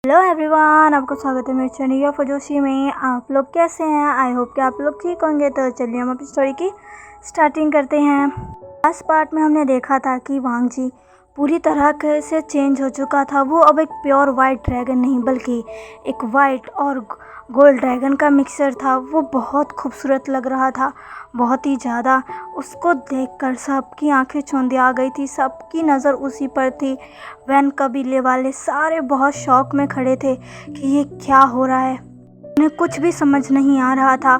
Hello everyone, आपको स्वागत है मेरे चैनल फजोशी में। आप लोग कैसे हैं? आई होप कि आप लोग ठीक होंगे। तो चलिए हम अपनी स्टोरी की स्टार्टिंग करते हैं। लास्ट पार्ट में हमने देखा था कि वांग जी पूरी तरह से चेंज हो चुका था। वो अब एक प्योर वाइट ड्रैगन नहीं बल्कि एक वाइट और गोल्ड ड्रैगन का मिक्सचर था। वो बहुत खूबसूरत लग रहा था, बहुत ही ज़्यादा। उसको देखकर सबकी आंखें चौंधी आ गई थी, सबकी नज़र उसी पर थी। वैन कबीले वाले सारे बहुत शौक में खड़े थे कि ये क्या हो रहा है। उन्हें कुछ भी समझ नहीं आ रहा था।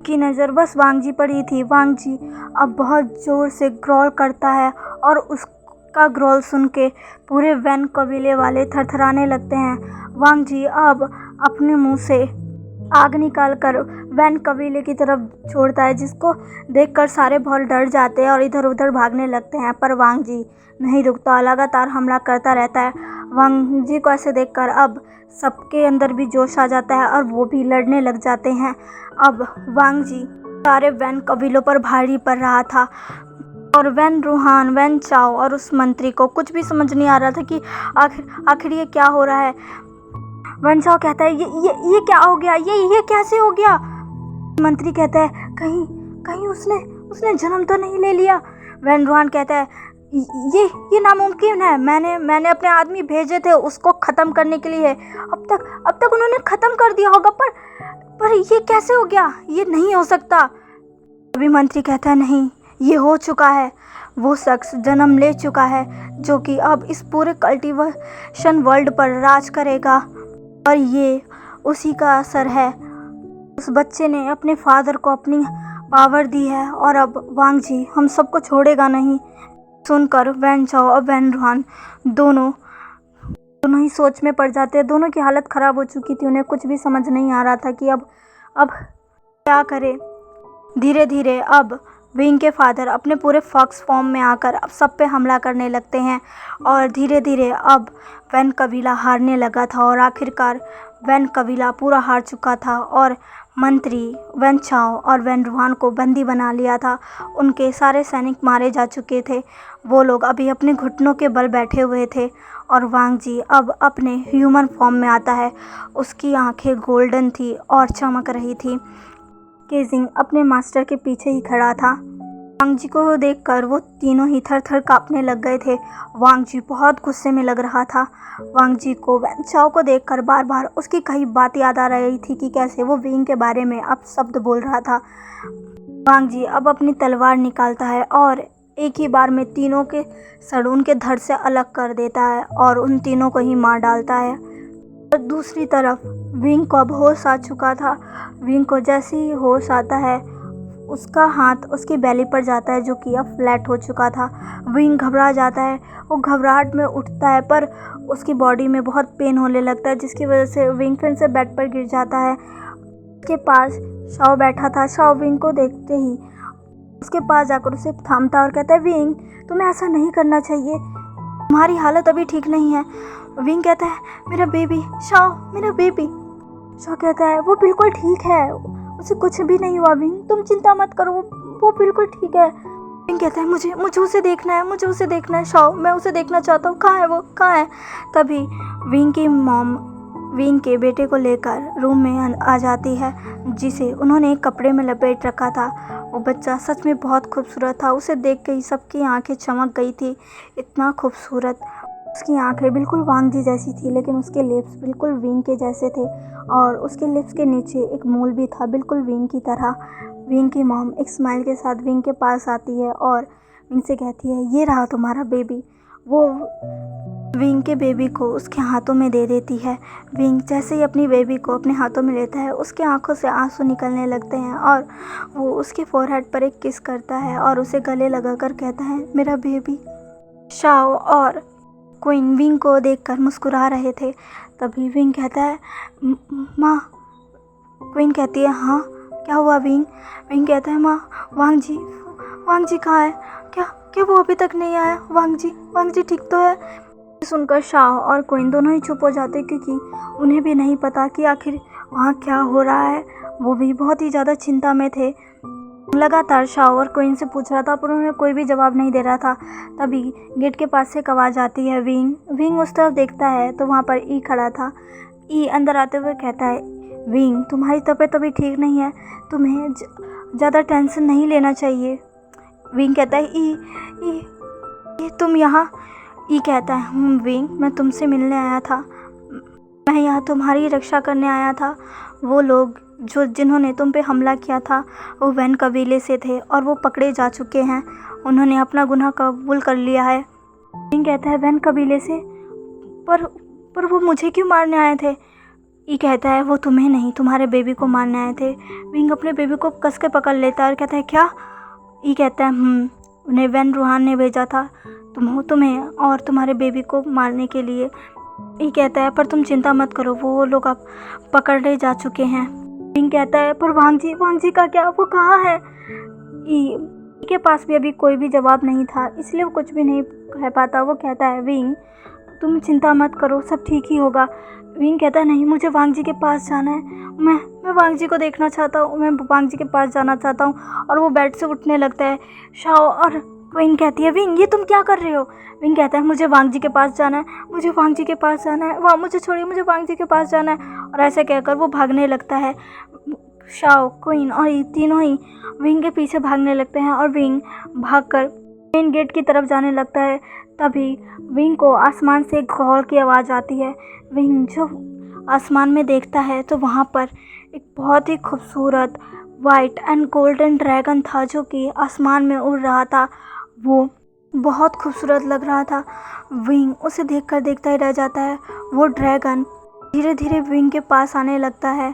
की नज़र बस वांग जी पर ही थी। वांग जी अब बहुत ज़ोर से ग्रोल करता है और उसका ग्रोल सुन के पूरे वैन कबीले वाले थरथराने लगते हैं। वांग जी अब अपने मुंह से आग निकालकर वैन कबीले की तरफ छोड़ता है, जिसको देखकर सारे बहुत डर जाते हैं और इधर उधर भागने लगते हैं। पर वांग जी नहीं रुकता, लगातार हमला करता रहता है। वांग जी को ऐसे देखकर अब सबके अंदर भी जोश आ जाता है और वो भी लड़ने लग जाते हैं। अब वांग जी सारे वैन कबीलों पर भारी पड़ रहा था और वैन रूहान, वैन चाओ और उस मंत्री को कुछ भी समझ नहीं आ रहा था कि आखिर ये क्या हो रहा है। वैन चाओ कहता है ये क्या हो गया, ये कैसे हो गया। मंत्री कहता है कहीं उसने जन्म तो नहीं ले लिया। वैन रूहान कहता है ये नामुमकिन है। मैंने अपने आदमी भेजे थे उसको ख़त्म करने के लिए। अब तक उन्होंने ख़त्म कर दिया होगा, पर ये कैसे हो गया? ये नहीं हो सकता। अभी मंत्री कहता है नहीं, ये हो चुका है। वो शख्स जन्म ले चुका है जो कि अब इस पूरे कल्टीवेशन वर्ल्ड पर राज करेगा और ये उसी का असर है। उस बच्चे ने अपने फादर को अपनी पावर दी है और अब वांग जी हम सबको छोड़ेगा नहीं। सुनकर वैन चाओ और वैन रूहान दोनों ही सोच में पड़ जाते हैं। दोनों की हालत ख़राब हो चुकी थी, उन्हें कुछ भी समझ नहीं आ रहा था कि अब क्या करें। धीरे धीरे अब विंग के फादर अपने पूरे फॉक्स फॉर्म में आकर अब सब पे हमला करने लगते हैं और धीरे धीरे अब वैन कबीला हारने लगा था और आखिरकार वैन कबीला पूरा हार चुका था और मंत्री वैन चाओ और वैन रूहान को बंदी बना लिया था। उनके सारे सैनिक मारे जा चुके थे। वो लोग अभी अपने घुटनों के बल बैठे हुए थे और वांग जी अब अपने ह्यूमन फॉर्म में आता है। उसकी आंखें गोल्डन थी और चमक रही थी। केजिंग अपने मास्टर के पीछे ही खड़ा था। वांग जी को देखकर वो तीनों ही थर थर कांपने लग गए थे। वांग जी बहुत गुस्से में लग रहा था। वांग जी को वैन चाओ को देखकर बार बार उसकी कई बात याद आ रही थी कि कैसे वो विंग के बारे में अब शब्द बोल रहा था। वांग जी अब अपनी तलवार निकालता है और एक ही बार में तीनों के सर उनके धड़ से अलग कर देता है और उन तीनों को ही मार डालता है। और दूसरी तरफ विंग को अब होश आ चुका था। विंग को जैसे ही होश आता है उसका हाथ उसकी बेली पर जाता है जो कि अब फ्लैट हो चुका था। विंग घबरा जाता है, वो घबराहट में उठता है पर उसकी बॉडी में बहुत पेन होने लगता है, जिसकी वजह से विंग फिर से बेड पर गिर जाता है। उसके पास शाओ बैठा था। शाओ विंग को देखते ही उसके पास जाकर उसे थामता और कहता है विंग, तुम्हें ऐसा नहीं करना चाहिए, तुम्हारी हालत अभी ठीक नहीं है। विंग कहता है मेरा बेबी शाओ, मेरा बेबी। शाओ कहता है वो बिल्कुल ठीक है, उसे कुछ भी नहीं हुआ विंग, तुम चिंता मत करो, वो बिल्कुल ठीक है। विंग कहता है मुझे उसे देखना है, मुझे उसे देखना है शाओ, मैं उसे देखना चाहता हूँ, कहाँ है वो, कहाँ है। तभी विंग की मॉम विंग के बेटे को लेकर रूम में आ जाती है, जिसे उन्होंने एक कपड़े में लपेट रखा था। वो बच्चा सच में बहुत खूबसूरत था। उसे देख के ही सबकी आंखें चमक गई थी, इतना खूबसूरत। उसकी आंखें बिल्कुल वांग जी जैसी थी, लेकिन उसके लिप्स बिल्कुल विंग के जैसे थे और उसके लिप्स के नीचे एक मोल भी था बिल्कुल विंग की तरह। विंग की मॉम एक स्माइल के साथ विंग के पास आती है और विंग से कहती है ये रहा तुम्हारा बेबी। वो विंग के बेबी को उसके हाथों में दे देती है। विंग जैसे ही अपनी बेबी को अपने हाथों में लेता है उसके आंखों से आंसू निकलने लगते हैं और वो उसके फोरहेड पर एक किस करता है और उसे गले लगाकर कहता है मेरा बेबी। शाओ और क्वीन विंग को देखकर मुस्कुरा रहे थे। तभी विंग कहता है माँ। क्वीन कहती है हाँ क्या हुआ विंग? विंग कहता है माँ वांग जी कहाँ है? क्या वो अभी तक नहीं आया? वांग जी ठीक तो है? सुनकर शाओ और क्वीन दोनों ही चुप हो जाते क्योंकि उन्हें भी नहीं पता कि आखिर वहाँ क्या हो रहा है। वो भी बहुत ही ज़्यादा चिंता में थे। लगातार शाओ और क्वीन से पूछ रहा था पर उन्हें कोई भी जवाब नहीं दे रहा था। तभी गेट के पास से एक आवाज़ आती है, विंग। विंग उस तरफ देखता है तो वहाँ पर ई खड़ा था। ई अंदर आते हुए कहता है, विंग तुम्हारी तबीयत अभी ठीक नहीं है, तुम्हें ज़्यादा टेंशन नहीं लेना चाहिए। विंग कहता है, ई तुम यहाँ? ई कहता है, विंग मैं तुमसे मिलने आया था, मैं यहाँ तुम्हारी रक्षा करने आया था। वो लोग जिन्होंने तुम पे हमला किया था वो वैन कबीले से थे और वो पकड़े जा चुके हैं। उन्होंने अपना गुनाह कबूल कर लिया है। विंग कहता है, वैन कबीले से? पर वो मुझे क्यों मारने आए थे? ई कहता है, वो तुम्हें नहीं तुम्हारे बेबी को मारने आए थे। विंग अपने बेबी को कस के पकड़ लेता है और कहता है, क्या? ई कहता है, उन्हें वैन रूहान ने भेजा था तुम्हें और तुम्हारे बेबी को मारने के लिए। ई कहता है, पर तुम चिंता मत करो, वो लोग अब पकड़े जा चुके हैं। विंग कहता है, पर वांग जी का क्या? वो कहाँ है? ई के पास भी अभी कोई भी जवाब नहीं था, इसलिए वो कुछ भी नहीं कह पाता। वो कहता है, विंग तुम चिंता मत करो, सब ठीक ही होगा। विंग कहता है, नहीं मुझे वांग जी के पास जाना है, मैं वांग जी को देखना चाहता हूँ, मैं वांग जी के पास जाना चाहता हूँ। और वो बेड से उठने लगता है। शाओ और क्वीन कहती है, विंग ये तुम क्या कर रहे हो? विंग कहता है, मुझे वांग जी के पास जाना है, मुझे वांग जी के पास जाना है, वहाँ मुझे छोड़िए, मुझे वांग जी के पास जाना है। और ऐसे कहकर वो भागने लगता है। शाओ, क्वीन और ये तीनों ही विंग के पीछे भागने लगते हैं और विंग भागकर मेन गेट की तरफ जाने लगता है। तभी विंग को आसमान से एक कॉल की आवाज़ आती है। विंग जब आसमान में देखता है तो वहाँ पर एक बहुत ही खूबसूरत वाइट एंड गोल्डन ड्रैगन था जो कि आसमान में उड़ रहा था। वो बहुत खूबसूरत लग रहा था। विंग उसे देखकर देखता ही रह जाता है। वो ड्रैगन धीरे धीरे विंग के पास आने लगता है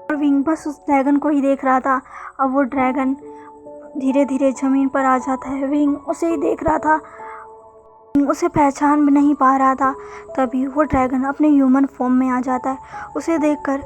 और विंग बस उस ड्रैगन को ही देख रहा था। अब वो ड्रैगन धीरे धीरे ज़मीन पर आ जाता है। विंग उसे ही देख रहा था, उसे पहचान भी नहीं पा रहा था। तभी वो ड्रैगन अपने ह्यूमन फॉर्म में आ जाता है। उसे देखकर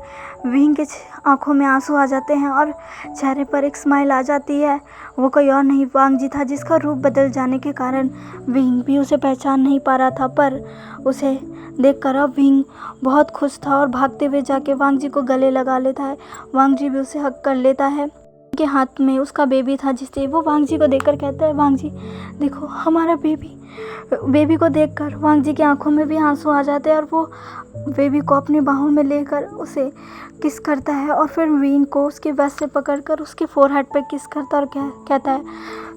विंग के आंखों में आंसू आ जाते हैं और चेहरे पर एक स्माइल आ जाती है। वो कोई और नहीं वांग जी था, जिसका रूप बदल जाने के कारण विंग भी उसे पहचान नहीं पा रहा था। पर उसे देखकर अब विंग बहुत खुश था और भागते हुए जाके वांग जी को गले लगा लेता है। वांग जी भी उसे हक कर लेता है। के हाथ में उसका बेबी था, जिससे वो वांग जी को देखकर कहता है, वांग जी देखो हमारा बेबी को देखकर वांग जी की आंखों में भी आंसू आ जाते हैं और वो बेबी को अपनी बाहों में लेकर उसे किस करता है और फिर विंग को उसके वेस्ट से पकड़कर उसके फोरहेड पे किस करता और कहता है,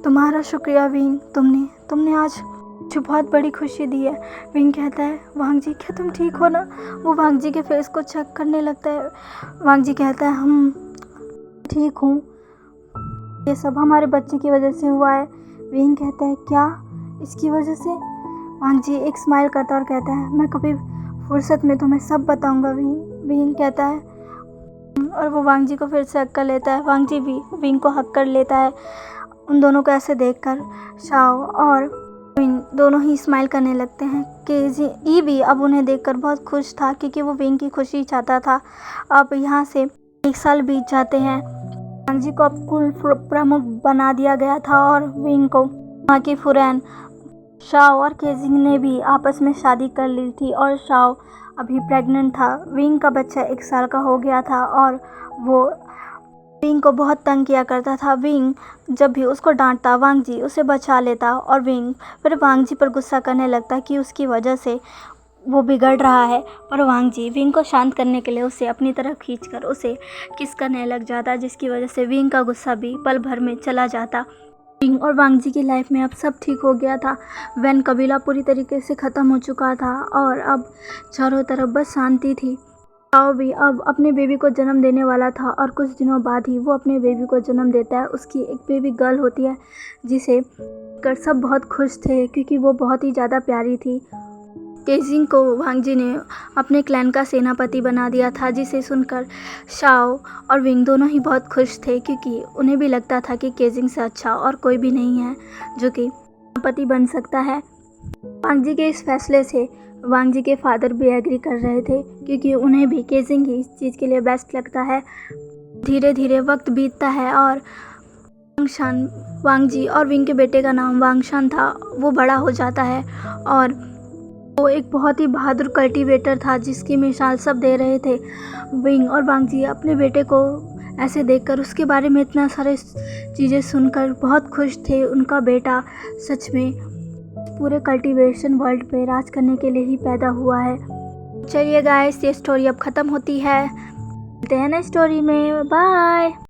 तुम्हारा शुक्रिया विंग, तुमने आज मुझे बहुत बड़ी खुशी दी है। विंग कहता है, वांग जी क्या तुम ठीक हो ना? वो वांग जी के फेस को चेक करने लगता है। वांग जी कहता है, हम ठीक हूँ, ये सब हमारे बच्चे की वजह से हुआ है। विंग कहता है, क्या इसकी वजह से? वांग जी एक स्माइल करता और कहता है, मैं कभी फुर्सत में तुम्हें सब बताऊंगा। विंग कहता है और वो वांग जी को फिर से हक कर लेता है। वांग जी भी विंग को हक कर लेता है। उन दोनों को ऐसे देखकर शाओ और विंग दोनों ही स्माइल करने लगते हैं। ई भी अब उन्हें देखकर बहुत खुश था क्योंकि वो विंग की खुशी चाहता था। अब यहाँ से 1 साल बीत जाते हैं। वांग जी को अब कुल प्रमुख बना दिया गया था और विंग को वहाँ की फुरैन शाओ और केजिंग ने भी आपस में शादी कर ली थी और शाओ अभी प्रेग्नेंट था। विंग का बच्चा 1 साल का हो गया था और वो विंग को बहुत तंग किया करता था। विंग जब भी उसको डांटता, वांग जी उसे बचा लेता और विंग फिर वांग जी पर गुस्सा करने लगता कि उसकी वजह से वो बिगड़ रहा है। पर वांग जी विंग को शांत करने के लिए उसे अपनी तरफ खींचकर उसे किस करने लग जाता, जिसकी वजह से विंग का गुस्सा भी पल भर में चला जाता। विंग और वांग जी की लाइफ में अब सब ठीक हो गया था। वैन कबीला पूरी तरीके से ख़त्म हो चुका था और अब चारों तरफ बस शांति थी। शाओ भी अब अपने बेबी को जन्म देने वाला था और कुछ दिनों बाद ही वो अपने बेबी को जन्म देता है। उसकी एक बेबी गर्ल होती है जिसे कर सब बहुत खुश थे क्योंकि वो बहुत ही ज़्यादा प्यारी थी। केजिंग को वांग जी ने अपने क्लैन का सेनापति बना दिया था, जिसे सुनकर शाओ और विंग दोनों ही बहुत खुश थे क्योंकि उन्हें भी लगता था कि केजिंग से अच्छा और कोई भी नहीं है जो कि सेनापति बन सकता है। वांग जी के इस फैसले से वांग जी के फादर भी एग्री कर रहे थे क्योंकि उन्हें भी केजिंग ही इस चीज़ के लिए बेस्ट लगता है। धीरे धीरे वक्त बीतता है और वांगशान, वांग जी और विंग के बेटे का नाम वांगशान था, वो बड़ा हो जाता है और वो एक बहुत ही बहादुर कल्टीवेटर था जिसकी मिसाल सब दे रहे थे। विंग और वांग जी अपने बेटे को ऐसे देखकर उसके बारे में इतना सारे चीज़ें सुनकर बहुत खुश थे। उनका बेटा सच में पूरे कल्टीवेशन वर्ल्ड पे राज करने के लिए ही पैदा हुआ है। चलिए गाइस, ये स्टोरी अब ख़त्म होती है। मिलते हैं नेक्स्ट स्टोरी में। बाय।